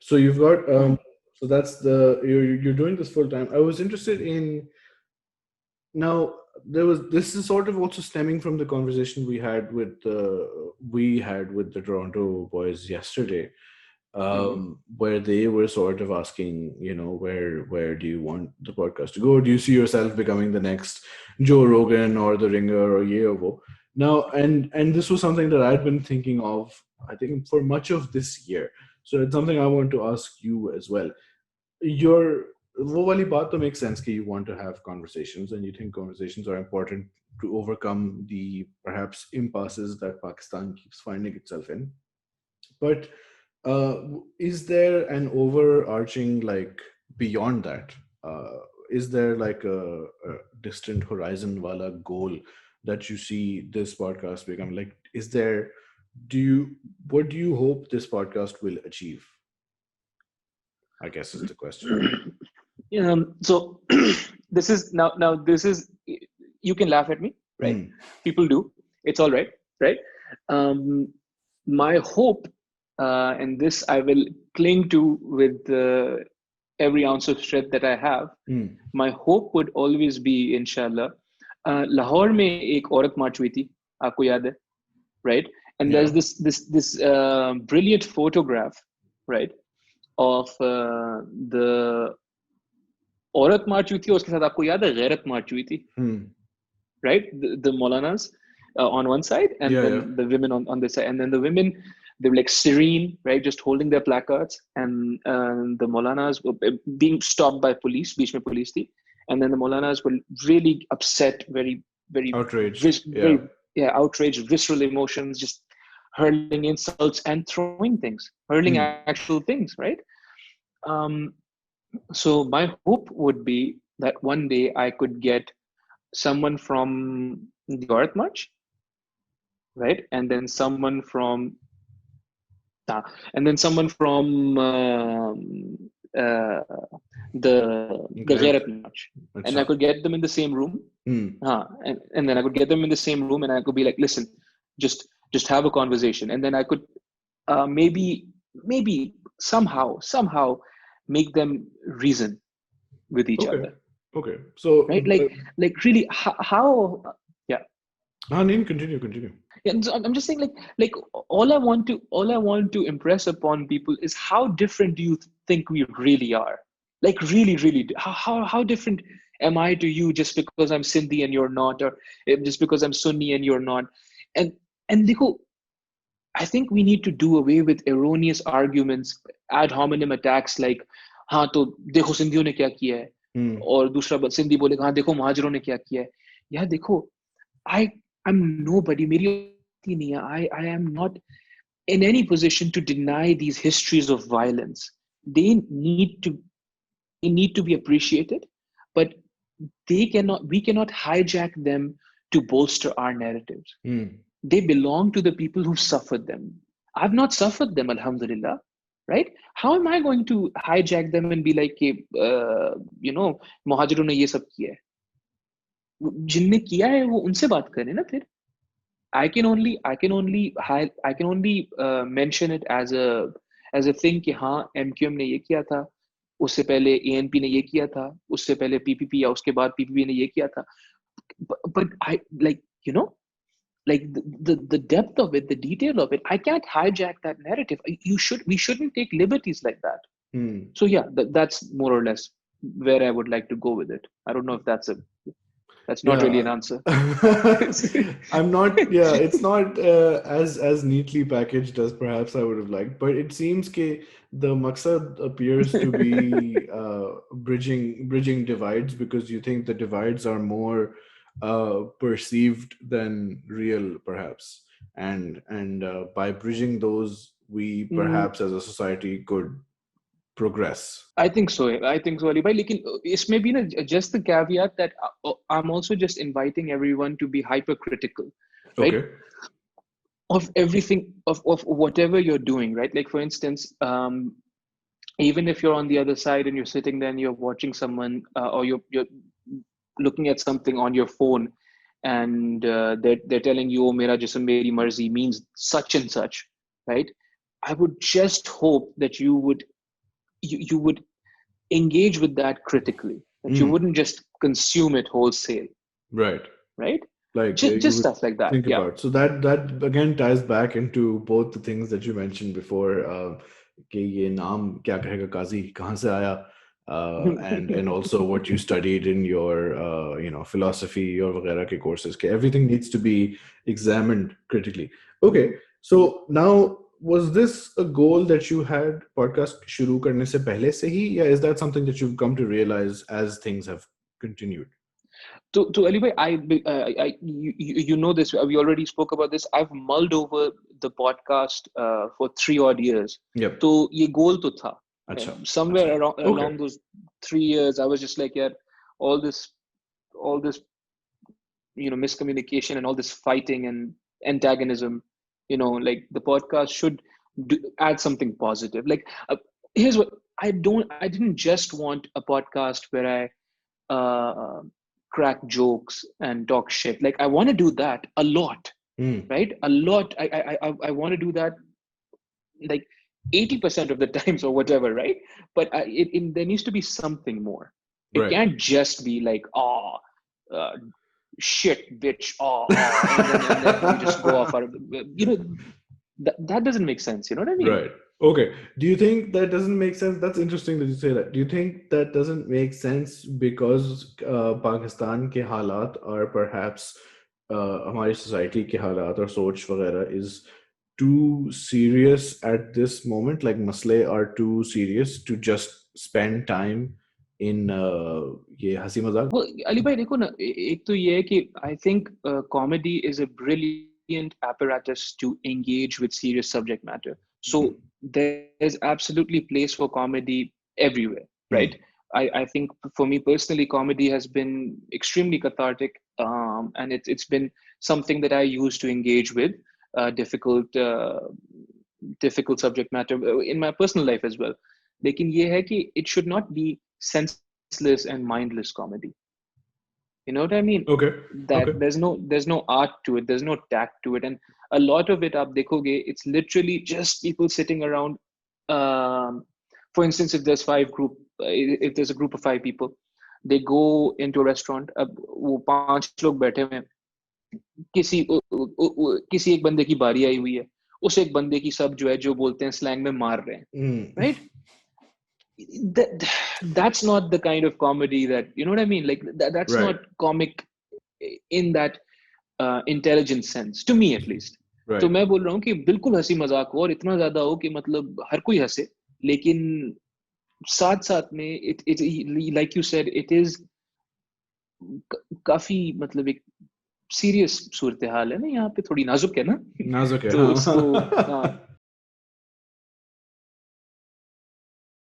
So you've got Hmm. so that's you're doing this full time. I was interested in now this is sort of also stemming from the conversation we had with the Toronto boys yesterday, Hmm. where they were sort of asking, where do you want the podcast to go? Do you see yourself becoming the next Joe Rogan or the Ringer or Ye or Wo? Now, and this was something that I'd been thinking of, I think, for much of this year. So it's something I want to ask you as well. Your वो वाली बात तो makes sense कि you want to have conversations and you think conversations are important to overcome the perhaps impasses that Pakistan keeps finding itself in. But is there an overarching, like, beyond that? Is there like a distant horizon wala goal that you see this podcast become? Like, is there? Do you what do you hope this podcast will achieve? I guess is the question. So this is now this is, you can laugh at me, right? Hmm. People do. It's all right, right? Um, my hope, and this I will cling to with every ounce of strength that I have. Hmm. My hope would always be, inshallah. Lahore में एक औरत मार्च हुई थी, आपको याद है, right? And there's Yeah. this brilliant photograph, right, of the औरत मार्च हुई थी और उसके साथ आपको याद है गैरत मार्च हुई थी, Hmm. right? The Maulanas on one side, and Yeah. Yeah. then the women on this side. And then the women, they were like serene, right? Just holding their placards. And the Maulanas were being stopped by police, beach mein police thi. And then the Maulanas were really upset, very, very, Outraged. Yeah. very, yeah, outraged, visceral emotions, just hurling insults and throwing things, hurling Hmm. actual things, right? Um, so my hope would be that one day I could get someone from the Bharat March, right? And then someone from and then someone from uh, the Gharat. Ghairat March, and I Acha. could get them in the same room. Hmm. And then I could get them in the same room, and I could be like, listen, just have a conversation, and then I could maybe somehow make them reason with each Okay. other, Okay. So, right? Like really, how yeah. Name, continue. Yeah, and so I'm just saying, like all I want to impress upon people is how different do you think we really are? Like really, how different am I to you just because I'm Sindhi and you're not, or just because I'm Sunni and you're not? And देखो, I think we need to do away with erroneous arguments, ad hominem attacks like, हाँ तो देखो सिंधियों ने क्या किया है, Hmm. और दूसरा सिंधी बोलेगा हाँ देखो महाजरों ने क्या किया है. यार देखो, I I'm nobody. मेरी औकात ही नहीं है. I am not in any position to deny these histories of violence. They need to they need to be appreciated, but we cannot hijack them to bolster our narratives. Hmm. They belong to the people who suffered them. I've not suffered them, alhamdulillah, right? How am I going to hijack them and be like, मुहाजिरों ने ये सब किया है? जिनने किया है वो उनसे बात करें ना फिर. I can only mention it as a thing कि हाँ MQM ने ये किया था, उससे पहले ANP ने ये किया था, उससे पहले PPP या उसके बाद PPP ने ये किया था. But I like, like the depth of it, the detail of it, I can't hijack that narrative. We shouldn't take liberties like that. Hmm. So yeah, that's more or less where I would like to go with it. I don't know if that's not really Yeah. an answer. I'm not, yeah, it's not as neatly packaged as perhaps I would have liked, but it seems that the maksad appears to be bridging divides, because you think the divides are more perceived than real, perhaps. And by bridging those, we Mm, perhaps as a society could progress. I think so. I think so, Ali bhai. लेकिन इसमें भी ना, just the caveat that I'm also just inviting everyone to be hypercritical, right? Okay. Of everything, of whatever you're doing, right? Like for instance, even if you're on the other side and you're sitting there and you're watching someone, or you're looking at something on your phone, and they're telling you, "Oh, mera jism meri marzi" means such and such, right? I would just hope that you would you would engage with that critically, that you Mm. wouldn't just consume it wholesale, Right. right? Like you Just would stuff like that. think Yeah. about. So that again ties back into both the things that you mentioned before. कि ये नाम क्या कहेगा काजी कहाँ से आया, and also what you studied in your philosophy or वगैरह के courses. कि everything needs to be examined critically. Okay, so now was this a goal that you had podcast शुरू करने से पहले से ही, या is that something that you've come to realize as things have continued? To Ali bhai, you know this. We already spoke about this. I've mulled over the podcast for 3 odd years. Yep. तो ये goal तो था. अच्छा, Somewhere अच्छा. around, Okay. along those 3 years, I was just like, yeah, all this miscommunication and all this fighting and antagonism, like the podcast should add something positive. Like, here's what I didn't just want a podcast where I crack jokes and talk shit. Like, I want to do that a lot, right? A lot. I want to do that like 80% of the times or whatever, right? But there needs to be something more. It Right. can't just be like, uh, shit, bitch, and then you just go off. That doesn't make sense. You know what I mean? Right. Okay. Do you think that doesn't make sense? That's interesting that you say that. Do you think that doesn't make sense because Pakistan ke halat are perhaps हमारी society के हालात और सोच वगैरह is too serious at this moment? Like मसले are too serious to just spend time in ये हंसी मजाक? Well, Ali bhai, देखो ना, एक तो ये है कि I think comedy is a brilliant apparatus to engage with serious subject matter. So there's absolutely place for comedy everywhere, right? I think for me personally, comedy has been extremely cathartic, and it's been something that I use to engage with difficult subject matter in my personal life as well. लेकिन ये है कि it should not be senseless and mindless comedy. You know what I mean? Okay. That Okay. there's no art to it, there's no tact to it, and a lot of it, aap dekhoge, it's literally just people sitting around. For instance, if there's a group of 5 people, they go into a restaurant. अब वो 5 लोग बैठे हुए हैं, किसी एक बंदे की बारी आई हुई है, उस एक बंदे की सब जो है, जो बोलते हैं स्लैंग में, मार रहे हैं, right? That's not the kind of comedy that, you know what I mean, like that's Right. not comic in that intelligent sense, to me at least. Right. तो मैं बोल रहा हूँ कि बिल्कुल हंसी मजाक हो और इतना ज्यादा हो कि मतलब हर कोई हंसे, लेकिन साथ साथ में it like you said, it is काफी मतलब एक सीरियस सूरत हाल है ना, यहाँ पे थोड़ी नाजुक है ना. नाजुक है, तो उसको हाँ.